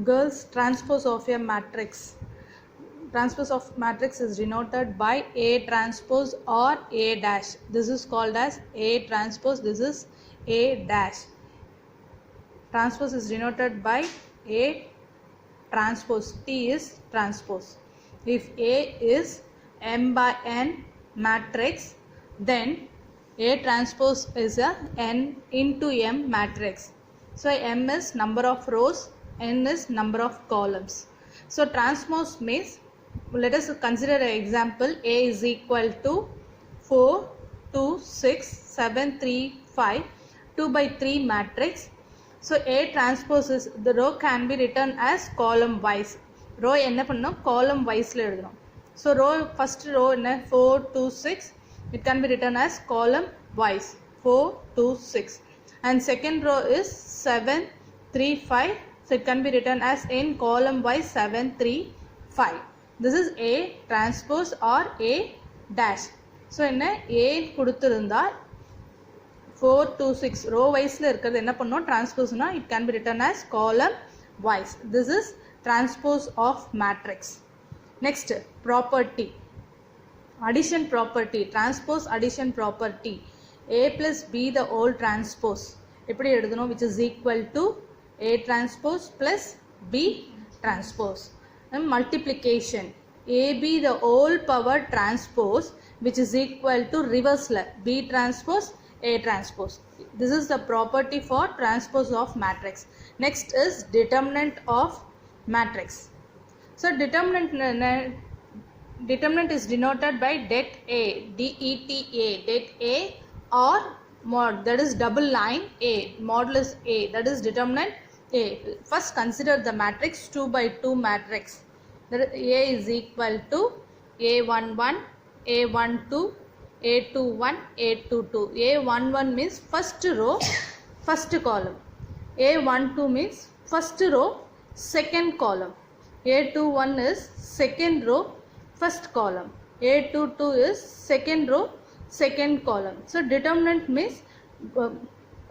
Girls, transpose of a matrix. Transpose of matrix is denoted by A transpose or A dash. This is called as A transpose. This is A dash. Transpose is denoted by A transpose. T is transpose. If A is M by N matrix, then A transpose is a N into M matrix. So M is number of rows, N is number of columns. So transpose means, let us consider an example. A is equal to 4, 2, 6, 7, 3, 5, 2 by 3 matrix. So A transpose is, the row can be written as column wise. Row enna pannum, column wise la எழுதணும். So row, first row enna 4, 2, 6, it can be written as column wise 4, 2, 6. And second row is 7, 3, 5. So it can be written as in column wise 7, 3, 5. This is A transpose or A dash. So enna A கொடுத்திருந்தால் 4, 2, 6 row wise la irukradhu enna pannum, transpose na it can be written as column wise. This is transpose of matrix. Next, property. Addition property. Transpose addition property. A plus B the whole transpose. எப்படி எழுதணும்? Which is equal to A transpose plus B transpose. And multiplication. AB the whole power transpose, which is equal to reverse B transpose A transpose. This is the property for transpose of matrix. Next is determinant of matrix. So determinant is denoted by det A, D-E-T-A, det A, or mod, that is double line A, modulus A, that is determinant A. First consider the matrix 2 by 2 matrix. That A is equal to A11, A12, A21, A22. A11 means first row, first column. A12 means first row, second column. A21 is second row, first column. A22 is second row, second column. So determinant means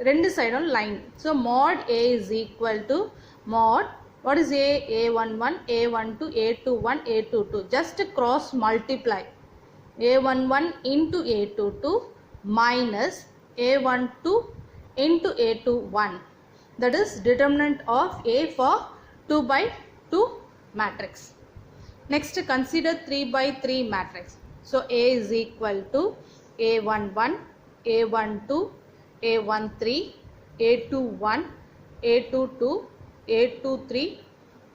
rendu side on line. So mod A is equal to mod, what is A? A11, A12, A21, A22. Just cross multiply. A11 into A22 minus A12 into A21. That is determinant of A for 2 by 2 matrix. Next, consider 3 by 3 matrix. So A is equal to A11, A12, A13, A21, A22, A23,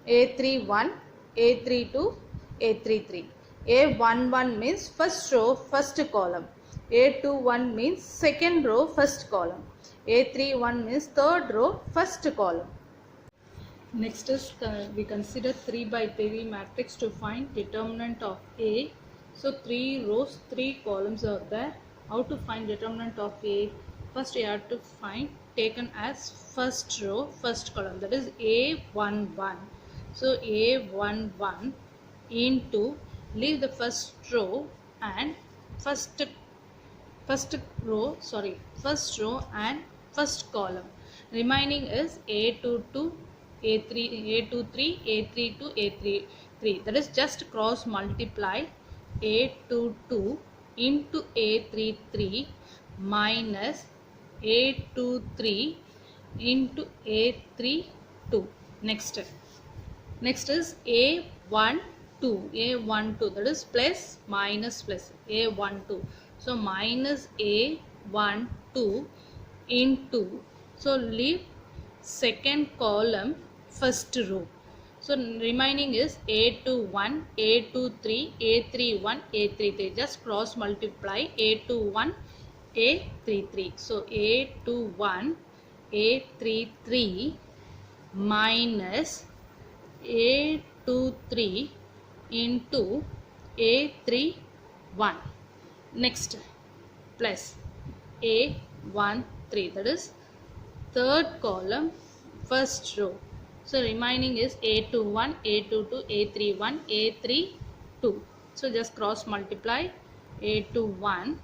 A31, A32, A33. A11 means first row, first column. A21 means second row, first column. A31 means third row, first column. Next is we consider 3 by 3 matrix to find determinant of A. So 3 rows, 3 columns are there. How to find determinant of A? First you have to find taken as first row, first column, that is A11. So A11 into, leave the first row and first row and first column. Remaining is A22, A23, A32, A33. That is just cross multiply A22 into A33 minus A23 into A32. Next is A12, that is plus minus plus A12. So minus A12 into, so leave second column, first row. So remaining is A21, A23, A31, A33. Just cross multiply A21, A33. So A21, A33 minus A23 into A31. Next, plus A13, that is third column, first row. So remaining is A21, A22, A31, A32. So just cross multiply A21,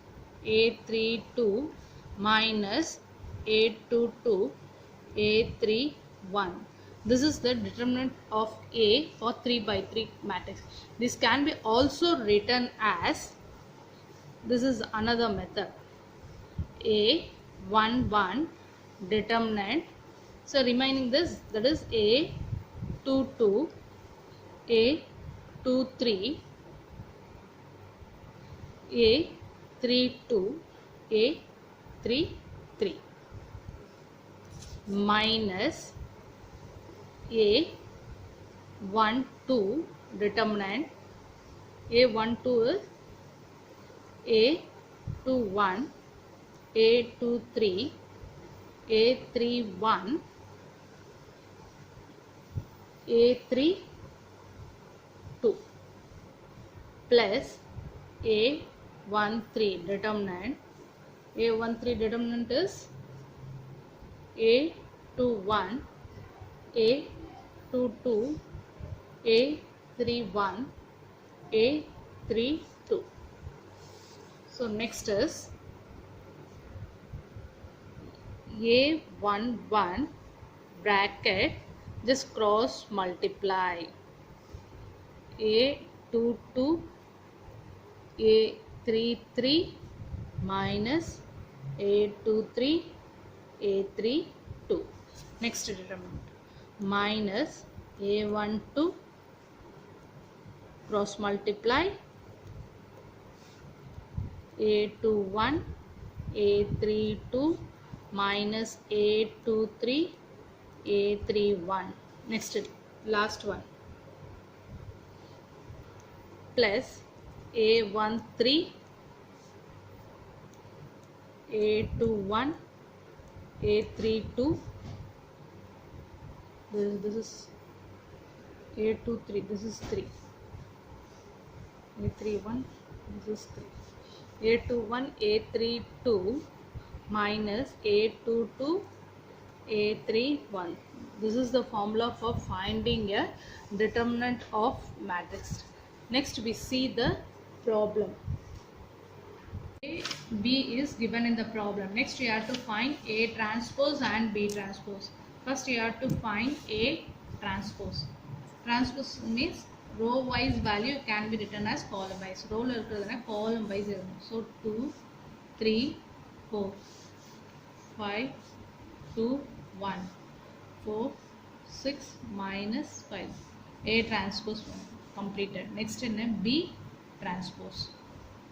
A32 minus A22, A31. This is the determinant of A for 3 by 3 matrix. This can be also written as, this is another method, A11 determinant. So remaining this, that is A22, A23, A32, A33 minus A12 determinant. A12 is A21, A23, A31, A32 plus A13 determinant. A13 determinant is A21, A22, A31, A32. So next is A11 bracket, just cross multiply A22, A33 minus A23, A32. Next determinant minus A12 cross multiply A21, A32 minus A23, A31. Next, last one, plus A13, A21, A32. This is A23. This is 3. A31. This is 3. A21, A32 minus A22, A31. This is the formula for finding a determinant of matrix. Next we see the problem. A, B is given in the problem. Next you have to find A transpose and B transpose. First you have to find A transpose. Transpose means row wise value can be written as column wise. Row la irukradhana column wise irukkum. So 2, 3, 4, 5, 2, 1, 4, 6 minus 5. A transpose 1 completed. Next in B transpose.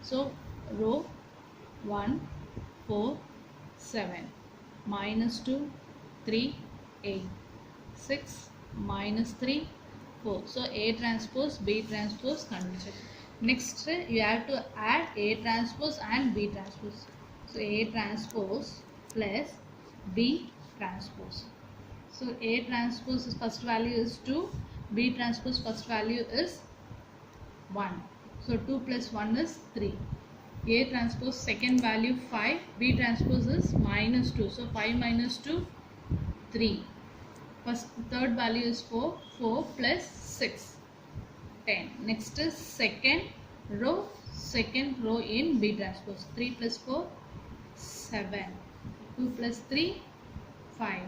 So row 1, 4, 7 minus 2, 3, 8, 6 minus 3, 4. So A transpose, B transpose condition. Next you have to add A transpose and B transpose. So A transpose plus B transpose. So A transpose first value is 2, B transpose first value is 1. So 2 plus 1 is 3. A transpose second value 5, B transpose is minus 2. So 5 minus 2, 3. First third value is 4, 4 plus 6, 10. Next is second row in B transpose. 3 plus 4, 7. 2 plus 3, 5.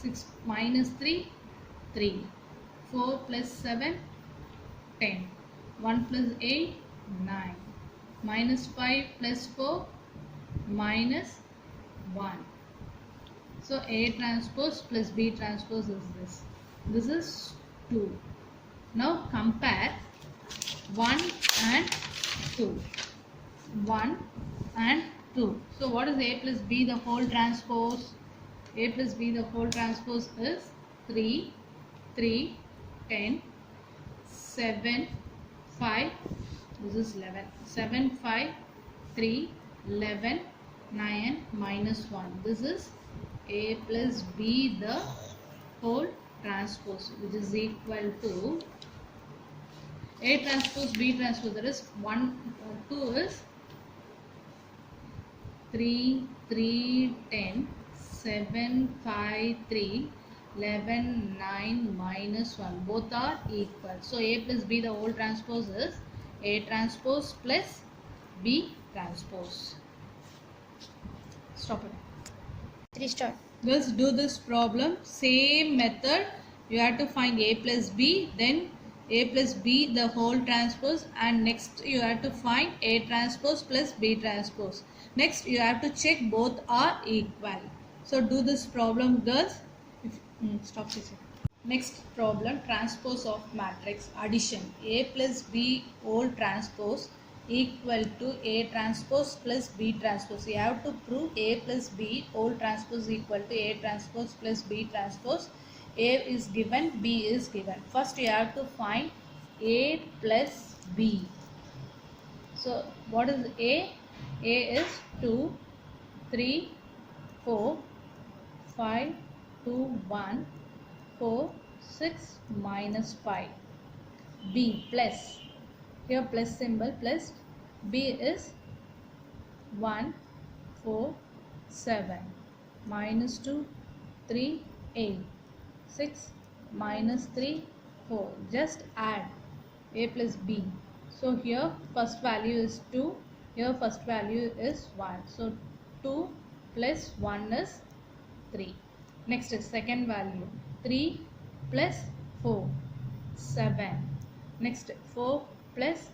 6 minus 3, 3. 4 plus 7, 10. 1 plus 8, 9. Minus 5 plus 4, minus 1. So A transpose plus B transpose is this. This is 2. Now compare 1 and 2. 1 and 2. So what is A plus B the whole transpose? A plus B the whole transpose is 3, 3, 10, 7, 5. This is 11. 7, 5, 3, 11, 9 minus 1. This is A plus B the whole transpose, which is equal to A transpose B transpose. That is 1, 2 is 3, 3, 10, 7, 5, 3, 11, 9 minus 1. Both are equal. So A plus B the whole transpose is A transpose plus B transpose. Stop it. Restart. Let's do this problem. Same method You have to find a plus b, then a plus b the whole transpose, and next you have to find a transpose plus b transpose. Next you have to check both are equal. So do this problem, girls. Stop teaching. Next problem, transpose of matrix addition. A plus b whole transpose equal to a transpose plus b transpose. You have to prove a plus b whole transpose equal to a transpose plus b transpose. A is given, b is given. First you have to find a plus b. So what is a? A is 2, 3, 4, 5, 2, 1, 4, 6 minus 5. B plus, here plus symbol plus, B is 1, 4, 7 minus 2, 3, 8, 6 minus 3, 4. Just add a plus b. So here first value is 2, here first value is 1. So 2 plus 1 is 3. Next is second value, 3 plus 4, 7. Next 4 plus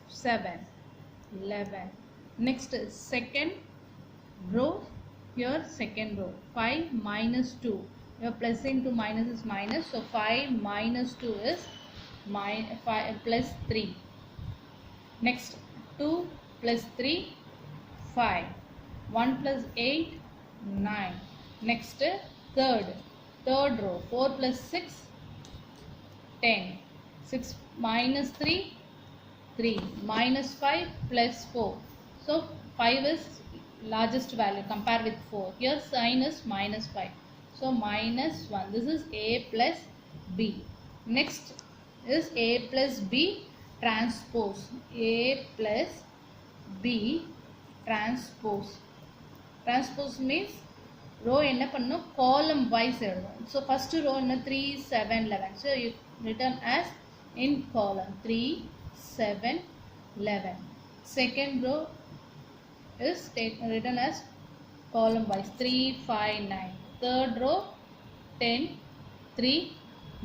7, 11. Next is second row, here second row, 5 minus 2. Here plus into minus is minus, so 5 minus 2 is 5 plus 3. Next 2 plus 3, 5. 1 plus 8, 9. Next third row, 4 plus 6, 10. 6 minus 3, 3. Minus 5 plus 4. So 5 is largest value, compare with 4. Here sign is minus 5. So minus 1. This is a plus b. Next is a plus b transpose. A plus b transpose. Transpose means row என்ன பண்ணனும், column wise எழுதணும். So first row என்ன 3, 7, 11. So you written as in column 3, 7, 11. Second row is written as column wise 3, 5, 9. Third row 10, 3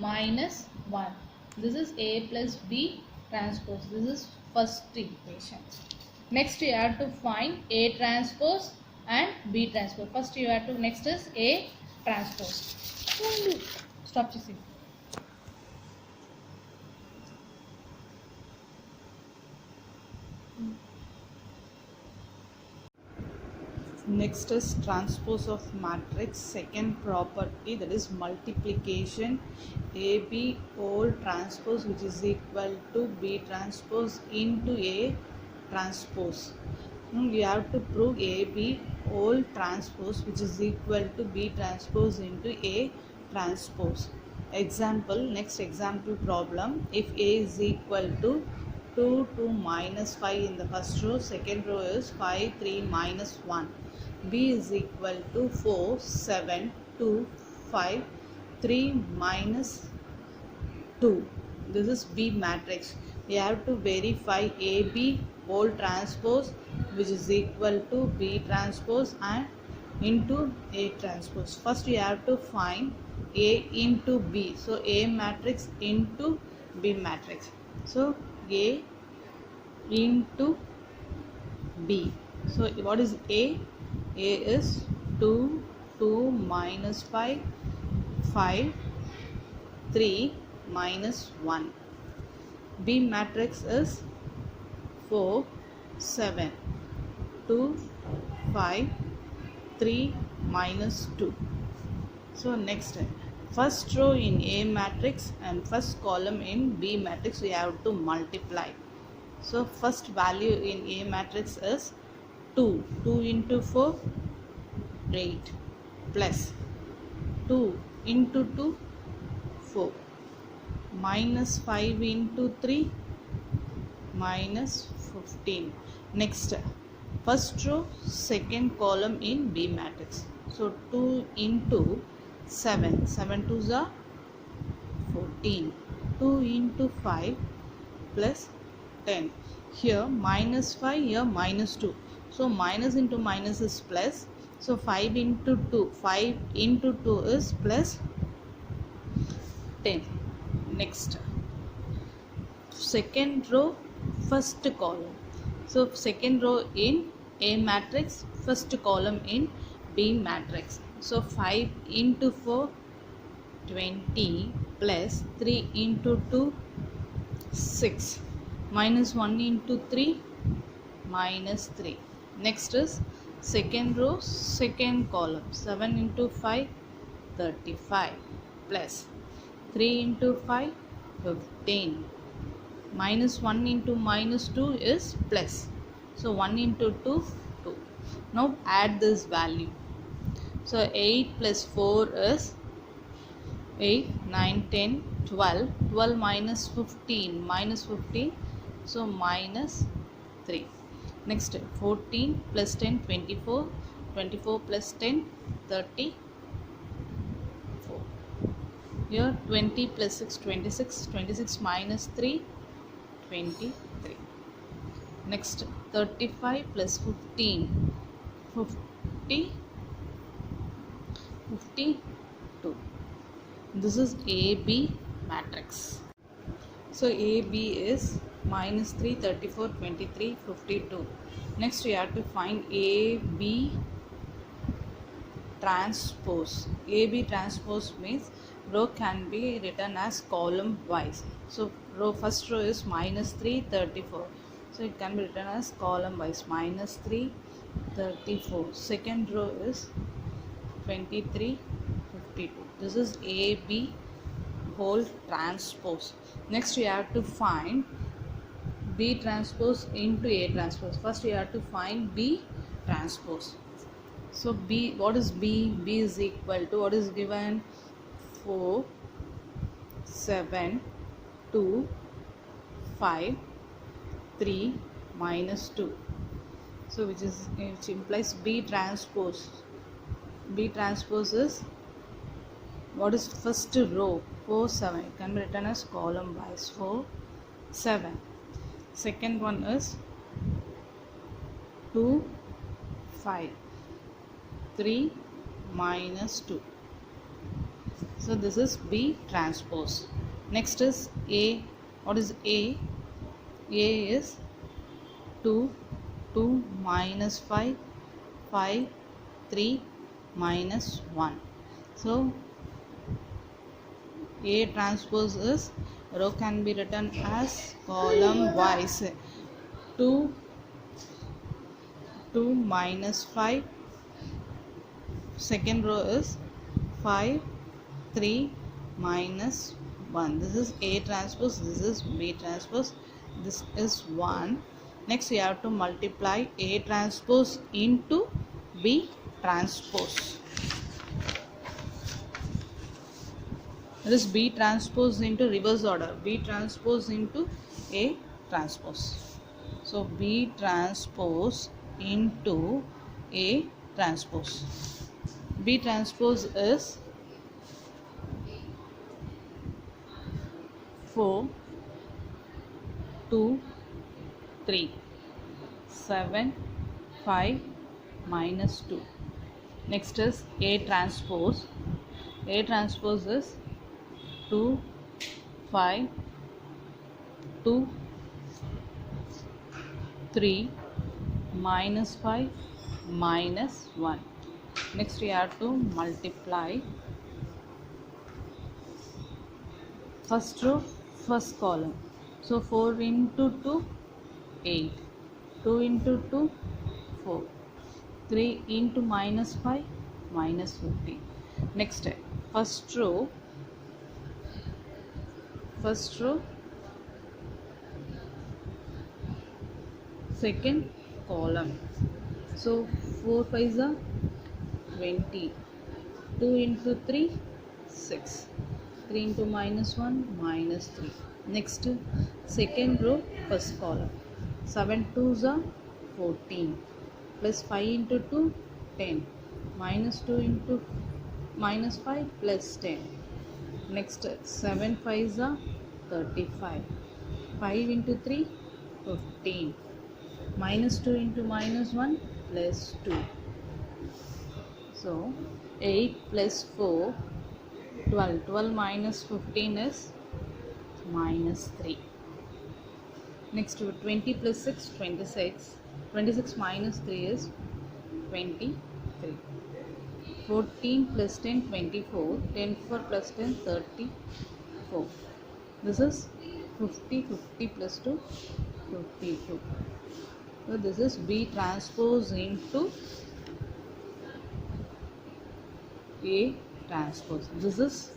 minus 1. This is a plus b transpose. This is first equation. Next you have to find a transpose and b transpose. First you have to, next is a transpose. Stop chasing. Next is transpose of matrix, second property, that is multiplication. AB whole transpose which is equal to B transpose into A transpose. You have to prove AB whole transpose which is equal to B transpose into A transpose. Example, next example problem, if A is equal to 2, 2 minus 5 in the first row, second row is 5, 3 minus 1. B is equal to 4, 7, 2, 5, 3 minus 2. This is B matrix. We have to verify AB whole transpose which is equal to B transpose and into A transpose. First you have to find A into B. So A matrix into B matrix. So A into B. So what is A? A is 2, 2 minus 5, 5, 3 minus 1. B matrix is 4, 7, 2, 5, 3 minus 2. So next, first row in A matrix and first column in B matrix we have to multiply. So first value in A matrix is 2. 2 into 4, 8 plus 2 into 2, 4 minus 5 into 3, minus 15. Next, first row, second column in B matrix. So 2 into 7, 7 2s are 14. 2 into 5 plus 10. Here minus 5, here minus 2. So minus into minus is plus. So 5 into 2. 5 into 2 is plus 10. Next, second row, first column. So second row in A matrix, first column in B matrix. So 5 into 4, 20, plus 3 into 2, 6, minus 1 into 3, minus 3. Next is second row, second column. 7 into 5, 35, plus 3 into 5, 15. Minus 1 into minus 2 is plus. So 1 into 2, 2. Now add this value. So 8 plus 4 is 8, 9, 10, 12. 12 minus 15, minus 15. So minus 3. Next, 14 plus 10, 24. 24 plus 10, 34. Here 20 plus 6, 26. 26 minus 3, 23. Next, 35 plus 15, 50, 52. This is AB matrix. So AB is minus 3, 34, 23, 52. Next, we have to find AB transpose. AB transpose means row can be written as column wise. So first row is minus 3, 34. So it can be written as column wise, minus 3, 34. Second row is 23, 52. This is AB whole transpose. Next we have to find B transpose into A transpose. First we have to find B transpose. So B, what is B? B is equal to, what is given? 4, 7, 2, 5, 3, minus 2. So which implies B transpose. B transpose is, what is first row? 4, 7. It can be written as column wise. 4, 7. Second one is 2, 5. 3, minus 2. So this is B transpose. Next is A. What is A? A is 2, 2 minus 5, 5, 3, minus 1. So A transpose is, row can be written as column wise. 2, 2 minus 5. Second row is 5, 3, minus 1. This is A transpose, this is B transpose, this is 1. Next we have to multiply A transpose into B transpose. That is B transpose into reverse order, B transpose into A transpose. So B transpose into A transpose. B transpose is 4, 2, 3, 7, 5, minus 2. Next is A transpose. A transpose is 2, 5, 2, 3, minus 5, minus 1. Next we have to multiply first row, first column. So 4 into 2, 8. 2 into 2, 4. 3 into minus 5, minus 50. Next, first row, second column. So 4 5s are 20. 2 into 3, 6. 3 into minus 1, minus 3. Next, second row, first column. 7 2s are 14. Plus 5 into 2, 10. Minus 2 into minus 5 plus 10. Next, 7 5s are 35. 5 into 3, 15. Minus 2 into minus 1 plus 2. So 8 plus 4, 12. 12 minus 15 is minus 3. Next, 20 plus 6, 26. 26 minus 3 is 23. 14 plus 10, 24. 24 plus 10, 34. This is 50. 50 plus 2, 52. So this is B transpose into A transpose. This is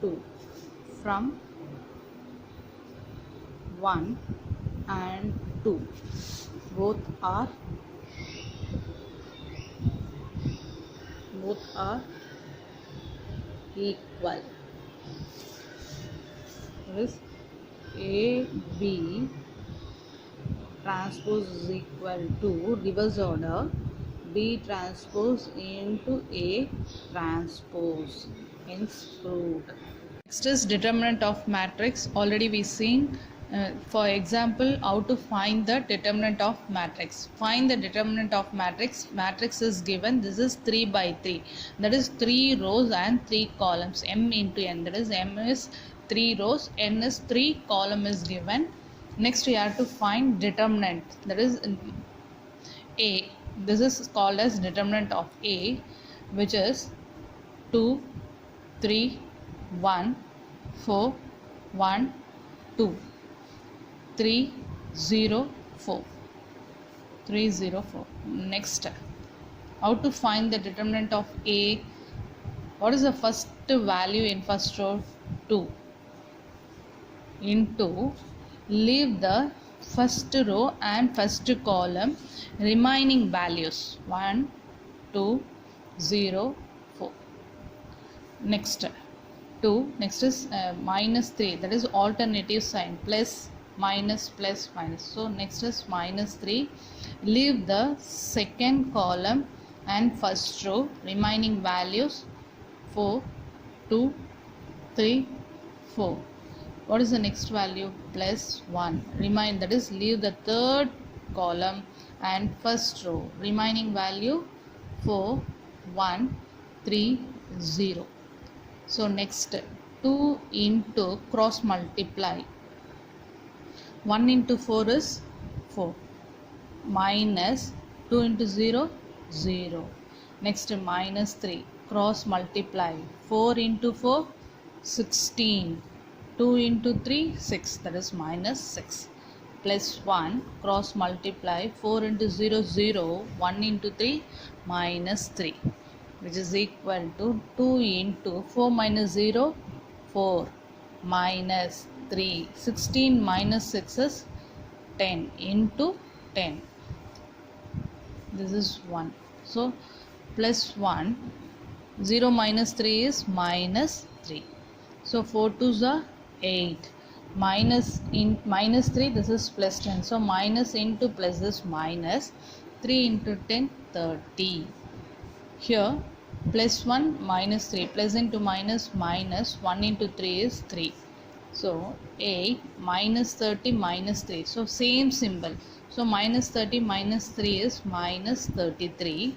2 from 1 and 2. Both are equal. This A B transpose is equal to reverse order B transpose into A transpose, hence proved. Next is determinant of matrix. Already we seen, for example, how to find the determinant of matrix. Find the determinant of matrix. Matrix is given, this is 3 by 3, that is 3 rows and 3 columns, m into n, that is m is 3 rows, n is 3 column is given. Next we have to find determinant, that is A. This is called as determinant of A, which is 2, 3, 1, 4, 1, 2, 3, 0, 4. 3, 0, 4. Next, how to find the determinant of A? What is the first value in first row? 2 into, leave the first row and first column, remaining values 1, 2, 0, 4. Next 2, next is minus 3, that is alternative sign, plus minus plus minus. So next is minus 3, leave the second column and first row, remaining values 4, 2, 3, 4. What is the next value? Plus 1. Remain, that is leave the third column and first row, remaining value 4, 1, 3, 0. So next 2 into cross multiply. 1 into 4 is 4, minus 2 into 0, 0. Next minus 3, cross multiply. 4 into 4, 16. 2 into 3, 6, that is minus 6. Plus 1, cross multiply. 4 into 0, 0. 1 into 3, minus 3, which is equal to 2 into 4 minus 0, 4, minus 3. 16 minus 6 is 10 into 10. This is 1. So plus 1, 0 minus 3 is minus 3. So 4 2s are 8. Minus 3, this is plus 10. So minus into plus is minus. 3 into 10, 30. Here plus 1 minus 3, plus into minus minus, 1 into 3 is 3. So 8 minus 30 minus 3. So same symbol. So minus 30 minus 3 is minus 33.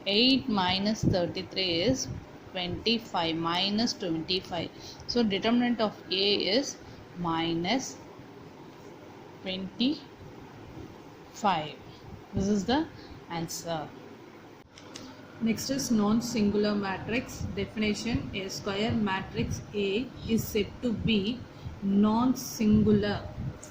8 minus 33 is 25, minus 25. So determinant of A is minus 25. This is the answer. Next is non-singular matrix. Definition: a square matrix A is said to be non-singular.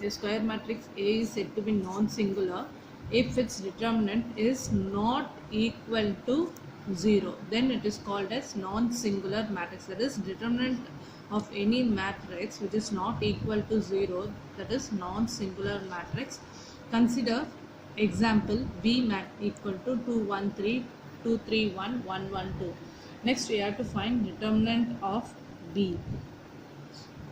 A square matrix A is said to be non-singular if its determinant is not equal to 0. Then it is called as non-singular matrix. That is, determinant of any matrix which is not equal to 0, that is non-singular matrix. Consider example B mat equal to 2 1 3 2 3 1 1 1 2. Next we have to find determinant of B.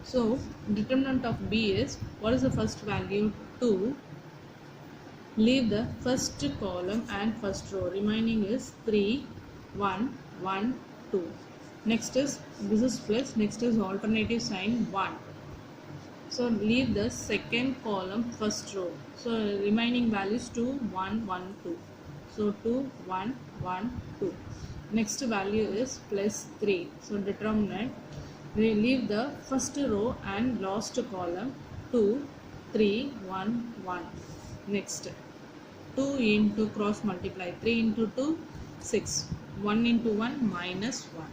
So determinant of B is, what is the first value? 2. Leave the first column and first row, remaining is 3 1 1 2. Next is, this is plus, next is alternative sign 1. So leave the second column first row, so remaining values 2 1 1 2. So 2 1 1 2. Next value is plus 3. So determinant, we leave the first row and last column 2, 3, 1, 1. Next 2 into cross multiply 3 into 2, 6. 1 into 1 minus 1.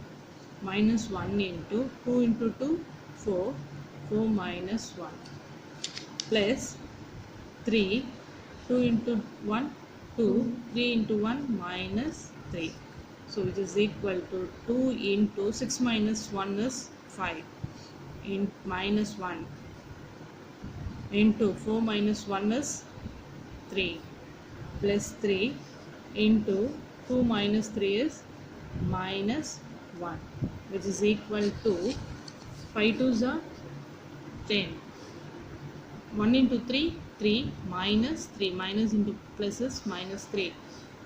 Minus 1 into 2 into 2, 4. 4 minus 1. Plus 3. 2 into 1, 2. 3 into 1 minus 3. So which is equal to 2 into 6 minus 1 is 5. In minus 1 into 4 minus 1 is 3. Plus 3 into 2 minus 3 is minus 1, which is equal to 5 2s are 10. 1 into 3, 3 minus 3, minus into plus is minus 3.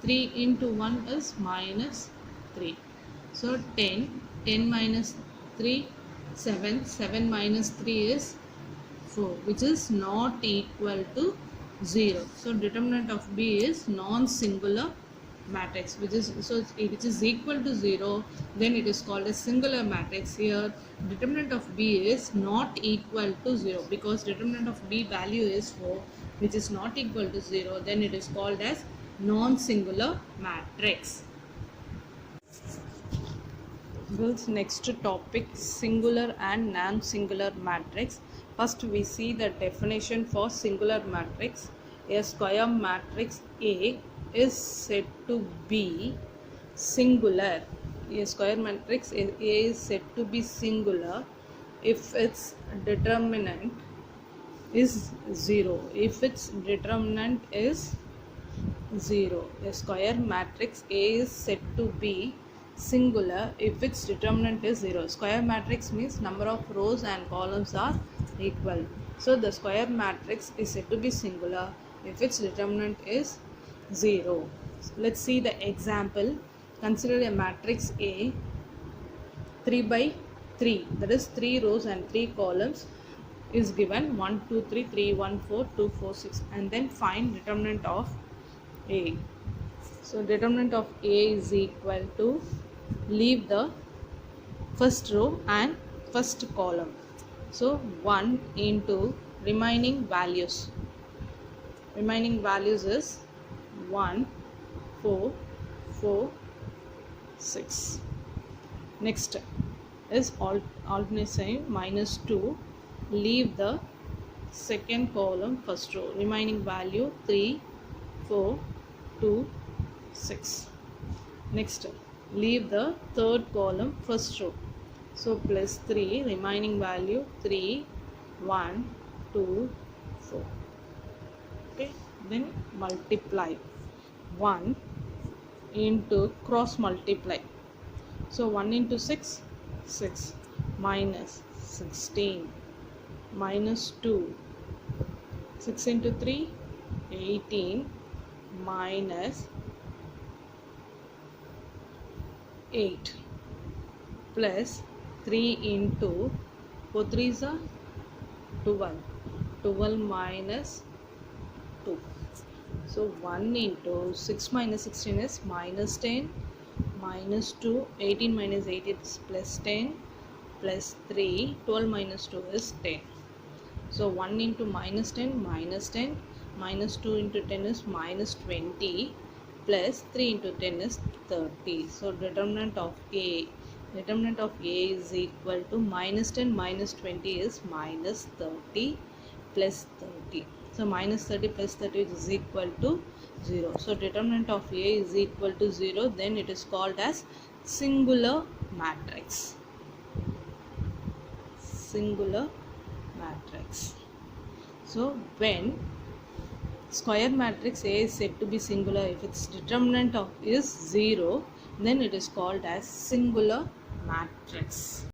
3 into 1 is minus 3. So 10, 10 minus 3, 7, 7 minus 3 is 4, which is not equal to 0. So determinant of B is non-singular matrix, which is equal to 0, then it is called a singular matrix. Here determinant of B is not equal to 0 because determinant of B value is 4, which is not equal to 0, then it is called as non-singular matrix. Girls, next topic, singular and non-singular matrix. First we see the definition for singular matrix. A square matrix A is said to be singular. A square matrix A is said to be singular if its determinant is 0. If its determinant is 0. A square matrix A is said to be singular if its determinant is 0. Square matrix means number of rows and columns are equal. So the square matrix is said to be singular if its determinant is 0. Let's see the example. Consider a matrix A 3 by 3, that is 3 rows and 3 columns is given 1 2 3 3 1 4 2 4 6, and then find determinant of A. So determinant of A is equal to, leave the first row and first column. So 1 into remaining values. Remaining values is 1, 4, 4, 6. Next is alternate sign minus 2. Leave the second column first row. Remaining value 3, 4, 2, 6. Next, leave the third column first row. So plus 3, remaining value 3, 1, 2, 4. Okay, then multiply 1 into cross multiply. So 1 into 6, 6 minus 16 minus 2, 6 into 3, 18 minus 8 plus 3 into 4 3s are 12, 12 minus 2. So 1 into 6 minus 16 is minus 10, minus 2, 18 minus 8 is plus 10, plus 3, 12 minus 2 is 10. So 1 into minus 10, minus 10, minus 2 into 10 is minus 20, plus 3 into 10 is 30. So determinant of A is equal to minus 10 minus 20 is minus 30 plus 30. So minus 30 plus 30 is equal to 0. So determinant of A is equal to 0, then it is called as singular matrix. Singular matrix. So when square matrix A is said to be singular if its determinant of is 0, then it is called as singular matrix.